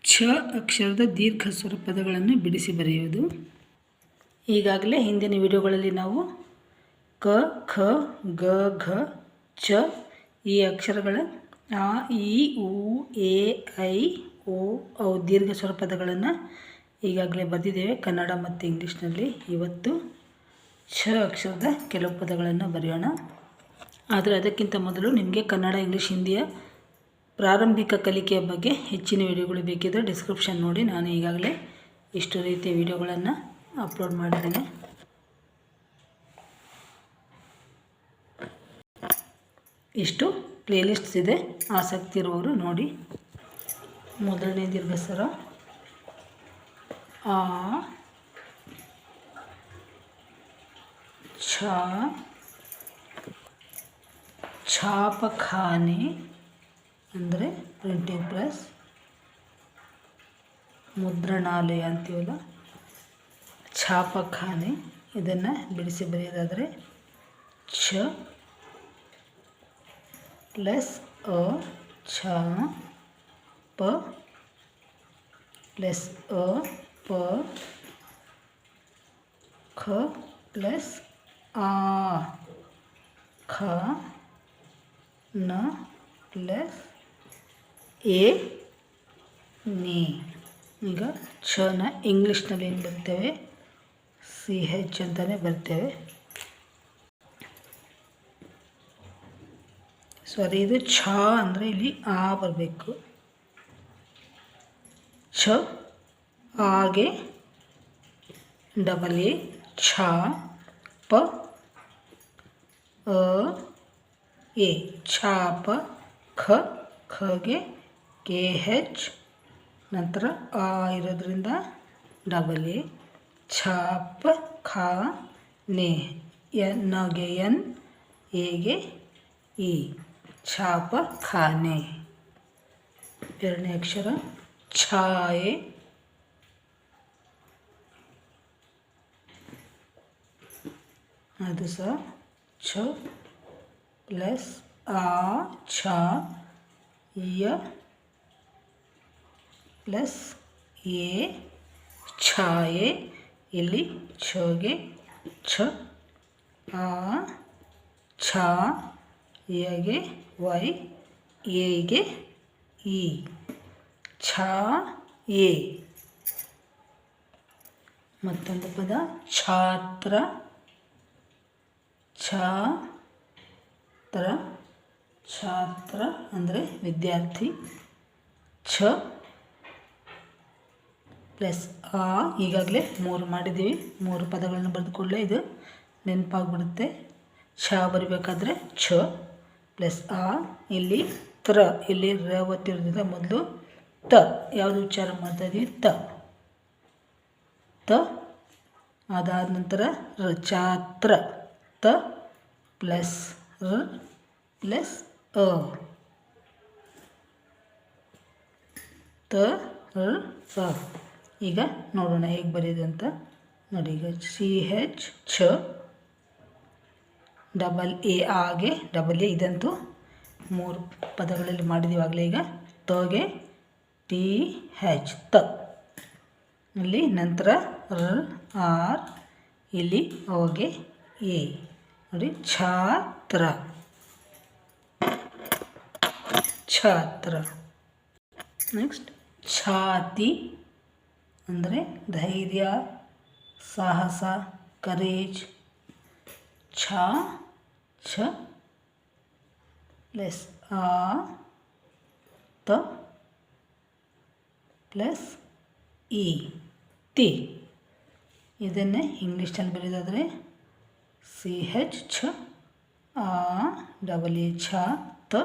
ಛ ಅಕ್ಷರದ ದೀರ್ಘ ಸ್ವರ ಪದಗಳನ್ನು ಬಿಡಿಸಿ ಬರೆಯುವುದು. ಈಗಾಗಲೇ ಹಿಂದಿನ ವಿಡಿಯೋಗಳಲ್ಲಿ ನಾವು ಕ, ಖ, ಗ, ಘ, ಚ ಈ ಅಕ್ಷರಗಳ ಆ, ಇ, ಉ, ಎ, ಐ, ಓ ಅವು ದೀರ್ಘ ಸ್ವರ ಪದಗಳನ್ನು ಈಗಾಗಲೇ ಬರೆದಿದ್ದೇವೆ ಕನ್ನಡ ಮತ್ತು ಇಂಗ್ಲೀಷ್ನಲ್ಲಿ. ಇವತ್ತು ಛ ಅಕ್ಷರದ ಕೆಲವು ಪದಗಳನ್ನು ಬರೆಯೋಣ. ಆದರೆ ಅದಕ್ಕಿಂತ ಮೊದಲು ನಿಮಗೆ ಕನ್ನಡ, ಇಂಗ್ಲೀಷ್, ಹಿಂದಿಯ ಪ್ರಾರಂಭಿಕ ಕಲಿಕೆಯ ಬಗ್ಗೆ ಹೆಚ್ಚಿನ ವಿಡಿಯೋಗಳು ಬೇಕಿದ್ದರೆ ಡಿಸ್ಕ್ರಿಪ್ಷನ್ ನೋಡಿ. ನಾನು ಈಗಾಗಲೇ ಇಷ್ಟು ರೀತಿಯ ವಿಡಿಯೋಗಳನ್ನು ಅಪ್ಲೋಡ್ ಮಾಡಿದ್ದೇನೆ. ಇಷ್ಟು ಪ್ಲೇಲಿಸ್ಟ್ಸ್ ಇದೆ, ಆಸಕ್ತಿ ಇರುವವರು ನೋಡಿ. ಮೊದಲನೇ ದೀರ್ಘ ಸ್ವರ ಆ, ಛ, ಛಾಪಖಾನೆ ಅಂದರೆ ಪ್ರಿಂಟಿಂಗ್ ಪ್ರೆಸ್, ಮುದ್ರಣಾಲಯ ಅಂತೀವಲ್ಲ, ಛಾಪಖಾನೆ. ಇದನ್ನು ಬಿಡಿಸಿ ಬರೆಯೋದಾದರೆ ಛ ಪ್ಲಸ್ ಅ, ಛ ಪ ಪ್ಲಸ್ ಅ, ಪ, ಖ ಪ್ಲಸ್ ಆ, ಖ, ನ ಪ್ಲಸ್ ಎ, ನಿ. ಈಗ ಛನ ಇಂಗ್ಲೀಷ್ನಲ್ಲಿ ಏನು ಬರ್ತೇವೆ, ಸಿ ಹೆಚ್ ಅಂತಲೇ ಬರ್ತೇವೆ. ಸಾರಿ, ಇದು ಛ ಅಂದರೆ ಇಲ್ಲಿ ಆ ಬರಬೇಕು. ಛ ಆಗೆ ಡಬಲ್ ಎ, ಛ ಪ ಅ ಎ, ಛಾಪ. ಖ, ಖಗೆ ಕೆ ಹೆಚ್ ನಂತರ ಆ ಇರೋದ್ರಿಂದ ಡಬಲ್ ಎ, ಛಾಪ ಖಾ ನೆ, ಎನ್ಗೆ ಎನ್, ಎಗೆ ಇ, ಛಾಪ ಖಾನೆ. ಎರಡನೇ ಅಕ್ಷರ ಛಾಯೆ, ಅದು ಸಹ ಛ ಪ್ಲಸ್ ಆ, ಛ, ಯ ಪ್ಲಸ್ ಎ, ಛಾಯೆ. ಇಲ್ಲಿ ಛಗೆ ಛ, ಆ, ಛ, ಯಗೆ ವೈ, ಎಗೆ ಇ, ಛಾ ಎ. ಮತ್ತೊಂದು ಪದ ಛಾತ್ರ, ಛಾತ್ರ, ಛಾತ್ರ ಅಂದರೆ ವಿದ್ಯಾರ್ಥಿ. ಛ ಪ್ಲಸ್ ಆ, ಈಗಾಗಲೇ 3 ಮಾಡಿದ್ದೀವಿ. 3 ಪದಗಳನ್ನು ಬರೆದುಕೊಳ್ಳೆ ಇದು ನೆನಪಾಗ್ಬಿಡುತ್ತೆ. ಛ ಬರಿಬೇಕಾದ್ರೆ ಛ ಪ್ಲಸ್ ಆ, ಇಲ್ಲಿ ತ್ರ, ಇಲ್ಲಿ ರ ಒತ್ತಿರೋದ್ರಿಂದ ಮೊದಲು ತ ಯಾವುದು ಉಚ್ಚಾರ ಮಾಡ್ತಾ ಇದ್ದೀವಿ, ತ. ತ ಅದಾದ ನಂತರ ರ, ಛಾತ್ರ. ತ ಪ್ಲಸ್ ರ ಪ್ಲಸ್ ಅ, ತ ರ ಅ. ಈಗ ನೋಡೋಣ ಹೇಗೆ ಬರೆಯೋದು ಅಂತ ನೋಡಿ. ಈಗ ಸಿ ಹೆಚ್ ಛ ಡಬಲ್ ಎ, ಆಗೆ ಡಬಲ್ ಎ, ಇದಂತೂ 3 ಪದಗಳಲ್ಲಿ ಮಾಡಿದೀವಾಗಲೇ. ಈಗ ತಗೆ ಟಿ ಹೆಚ್ ತ, ಇಲ್ಲಿ ನಂತರ ರ ಆರ್, ಇಲ್ಲಿ ಓಗೆ ಎ ನೋಡಿ, ಛಾತ್ರ, ಛಾತ್ರ. ನೆಕ್ಸ್ಟ್ ಛಾತಿ ಅಂದರೆ ಧೈರ್ಯ, ಸಾಹಸ, ಕರೇಜ್. ಛ, ಛ ಪ್ಲಸ್ ಆ, ತ ಪ್ಲಸ್ ಇ, ತಿ. ಇದನ್ನೇ ಇಂಗ್ಲೀಷ್ನಲ್ಲಿ ಬರೆಯೋದಾದರೆ ಸಿ ಹೆಚ್ ಛ, ಆ ಡಬಲ್ ಎ, ಛ ತ,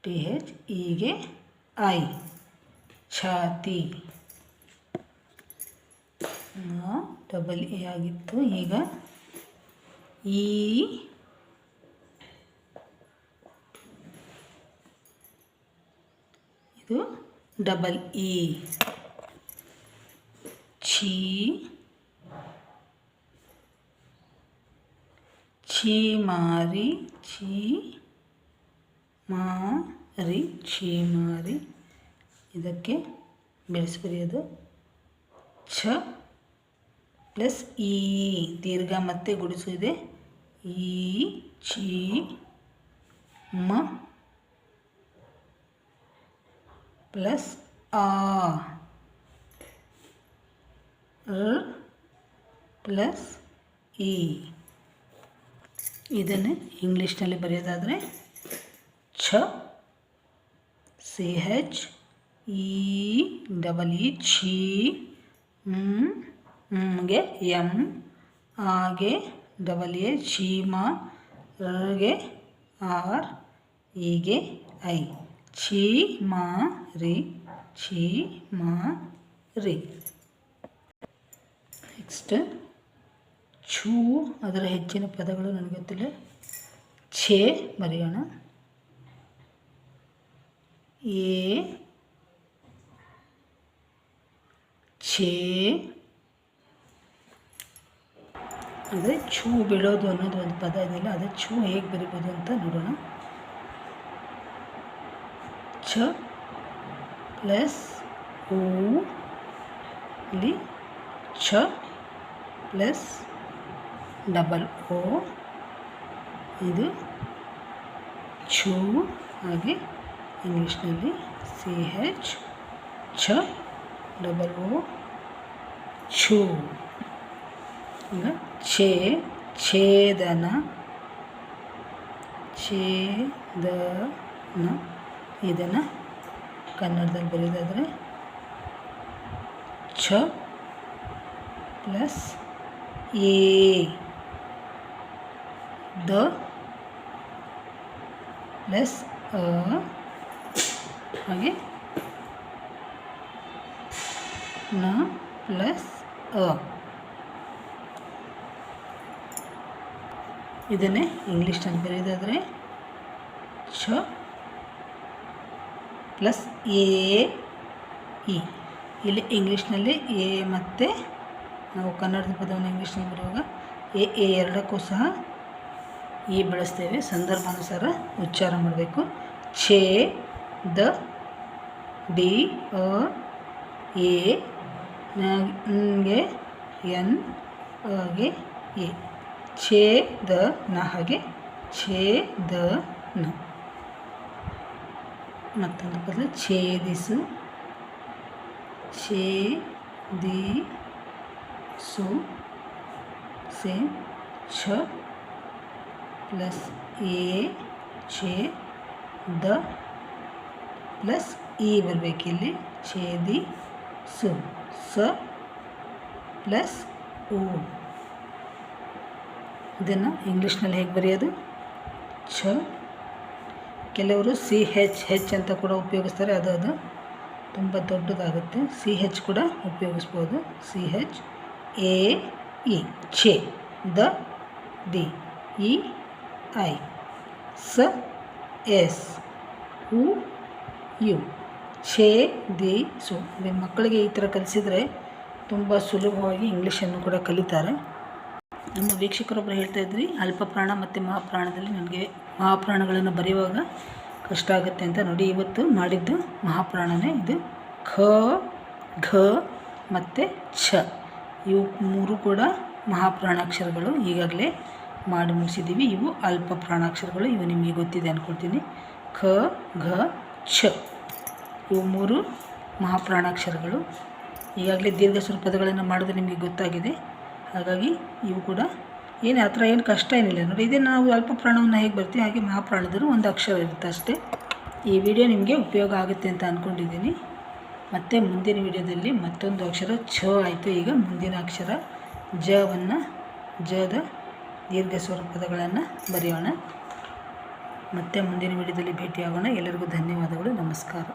ಟಿ ಹೆಚ್ ಇಗೆ ಐ, ಛಾತಿ. ಡಬಲ್ ಎ ಆಗಿತ್ತು. ಈಗ ಈ, ಇದು ಡಬಲ್ ಇ. ಛೀ, ಛೀಮಾರಿ, ಛೀ ಮಾರಿ, ಛೀಮಾರಿ. ಇದಕ್ಕೆ ಬಿಡಿಸಿ ಬರೆಯೋದು. ಛ ಪ್ಲಸ್ ಈ ದೀರ್ಘ ಮತ್ತೆ ಗುಡಿಸು ಇದೆ. ಈ ಛಿ ಮ ಪ್ಲಸ್ ಆ ರ ಪ್ಲಸ್ ಇ. ಇದನ್ನು ಇಂಗ್ಲೀಷ್ನಲ್ಲಿ ಬರೆಯೋದಾದರೆ ಛ ಸಿ ಹೆಚ್ ಈ ಡಬಲ್ ಇ ಛಿ ಗೆ ಎಮ್ ಆಗೆ ಡಬಲ್ ಎ ಛೀಮ ಗೆ ಆರ್ ಈಗೆ ಐ ಛೀ ಮಾ ರಿ ಛೀ ಮಾ ರಿ. ನೆಕ್ಸ್ಟ್ ಛೂ ಅದರ ಹೆಚ್ಚಿನ ಪದಗಳು ನನಗೆ ಗೊತ್ತಿಲ್ಲ. ಛೇ ಬರೆಯೋಣ. ಎ ಛೇ ಅಂದರೆ ಛೂ ಬಿಡೋದು ಅನ್ನೋದು ಒಂದು ಪದ ಇದೆಯಲ್ಲ, ಅದೇ ಛೂ ಹೇಗೆ ಬರಿಬೋದು ಅಂತ ನೋಡೋಣ. ಛ ಪ್ಲಸ್ ಓ ಇಲ್ಲಿ ಛ ಪ್ಲಸ್ ಡಬಲ್ ಓ ಇದು ಛೂ. ಹಾಗೆ ಇಂಗ್ಲೀಷ್ನಲ್ಲಿ ಸಿ ಹೆಚ್ ಛ ಡಬಲ್ ಓ ಛೂ. ಈಗ ಛೇ ಛೇದನ ಛೇದನ ಇದನ್ನು ಕನ್ನಡದಲ್ಲಿ ಬರೆಯೋದಾದರೆ ಛ ಪ್ಲಸ್ ಎ ದ ಪ್ಲಸ್ ಅ ಹಾಗೆ ನ ಪ್ಲಸ್ ಅ. ಇದನ್ನೇ ಇಂಗ್ಲೀಷ್ನಲ್ಲಿ ಬರೆಯೋದಾದರೆ ಛ ಪ್ಲಸ್ ಎ ಇ. ಇಲ್ಲಿ ಇಂಗ್ಲೀಷ್ನಲ್ಲಿ ಎ ಮತ್ತು ನಾವು ಕನ್ನಡದ ಪದವನ್ನು ಇಂಗ್ಲೀಷ್ನಲ್ಲಿ ಬರುವಾಗ ಎ ಎರಡಕ್ಕೂ ಸಹ ಈ ಬಳಸ್ತೇವೆ. ಸಂದರ್ಭಾನುಸಾರ ಉಚ್ಚಾರ ಮಾಡಬೇಕು. ಛೇ ದ ಡಿ ಅ ಎ ಗೆ ಎನ್ ಅಗೆ ಎ ಛೇ ದ ನ ಹಾಗೆ ಛೇ ದ ನ. ಮತ್ತೊಂದು ಪದ ಛೇದಿಸು ಛೇದಿಸು ಸೇಮ್ ಛ ಪ್ಲಸ್ ಎ ಛೇ ದ ಪ್ಲಸ್ ಇ ಬರಬೇಕಿಲ್ಲಿ ಛೇದಿಸು ಸ ಪ್ಲಸ್ ಓ. ಇದನ್ನು ಇಂಗ್ಲೀಷ್ನಲ್ಲಿ ಹೇಗೆ ಬರೆಯೋದು ಛ. ಕೆಲವರು ಸಿ ಹೆಚ್ ಅಂತ ಕೂಡ ಉಪಯೋಗಿಸ್ತಾರೆ. ಅದು ತುಂಬ ದೊಡ್ಡದಾಗುತ್ತೆ. ಸಿ ಹೆಚ್ ಕೂಡ ಉಪಯೋಗಿಸ್ಬೋದು. ಸಿ ಹೆಚ್ ಎ ಇ ಛೇ ದ ಡಿ ಇ ಐ ಸ ಎಸ್ ಉ ಯು ಛೇದಿಸು. ಮಕ್ಕಳಿಗೆ ಈ ಥರ ಕಲಿಸಿದರೆ ತುಂಬ ಸುಲಭವಾಗಿ ಇಂಗ್ಲೀಷನ್ನು ಕೂಡ ಕಲಿತಾರೆ. ನಮ್ಮ ವೀಕ್ಷಕರೊಬ್ಬರು ಹೇಳ್ತಾಯಿದ್ರಿ ಅಲ್ಪಪ್ರಾಣ ಮತ್ತು ಮಹಾಪ್ರಾಣದಲ್ಲಿ ನನಗೆ ಮಹಾಪ್ರಾಣಗಳನ್ನು ಬರೆಯುವಾಗ ಕಷ್ಟ ಆಗುತ್ತೆ ಅಂತ. ನೋಡಿ ಇವತ್ತು ಮಾಡಿದ್ದು ಮಹಾಪ್ರಾಣನೇ. ಇದು ಖ ಘ ಮತ್ತು ಛ ಇವು ಮೂರು ಕೂಡ ಮಹಾಪ್ರಾಣಾಕ್ಷರಗಳು. ಈಗಾಗಲೇ ಮಾಡಿ ಮುಗಿಸಿದ್ದೀವಿ. ಇವು ಅಲ್ಪ ಪ್ರಾಣಾಕ್ಷರಗಳು. ಇವು ನಿಮಗೆ ಗೊತ್ತಿದೆ ಅಂದ್ಕೊಳ್ತೀನಿ. ಖ ಘ ಛ ಇವು ಮೂರು ಮಹಾಪ್ರಾಣಾಕ್ಷರಗಳು. ಈಗಾಗಲೇ ದೀರ್ಘ ಸ್ವರ ಪದಗಳನ್ನು ಮಾಡೋದು ನಿಮಗೆ ಗೊತ್ತಾಗಿದೆ. ಹಾಗಾಗಿ ಇವು ಕೂಡ ಏನು ಆ ಥರ ಏನು ಕಷ್ಟ ಏನಿಲ್ಲ. ನೋಡಿ ಇದೇ ನಾವು ಅಲ್ಪ ಪ್ರಾಣವನ್ನು ಹೇಗೆ ಬರ್ತೀವಿ ಹಾಗೆ ಮಹಾಪ್ರಾಣದರೂ ಒಂದು ಅಕ್ಷರ ಇರುತ್ತೆ ಅಷ್ಟೇ. ಈ ವಿಡಿಯೋ ನಿಮಗೆ ಉಪಯೋಗ ಆಗುತ್ತೆ ಅಂತ ಅಂದ್ಕೊಂಡಿದ್ದೀನಿ. ಮತ್ತು ಮುಂದಿನ ವಿಡಿಯೋದಲ್ಲಿ ಮತ್ತೊಂದು ಅಕ್ಷರ ಛ ಆಯಿತು. ಈಗ ಮುಂದಿನ ಅಕ್ಷರ ಜದ ದೀರ್ಘ ಸ್ವರ ಪದಗಳನ್ನು ಬರೆಯೋಣ. ಮತ್ತೆ ಮುಂದಿನ ವಿಡಿಯೋದಲ್ಲಿ ಭೇಟಿಯಾಗೋಣ. ಎಲ್ಲರಿಗೂ ಧನ್ಯವಾದಗಳು. ನಮಸ್ಕಾರ.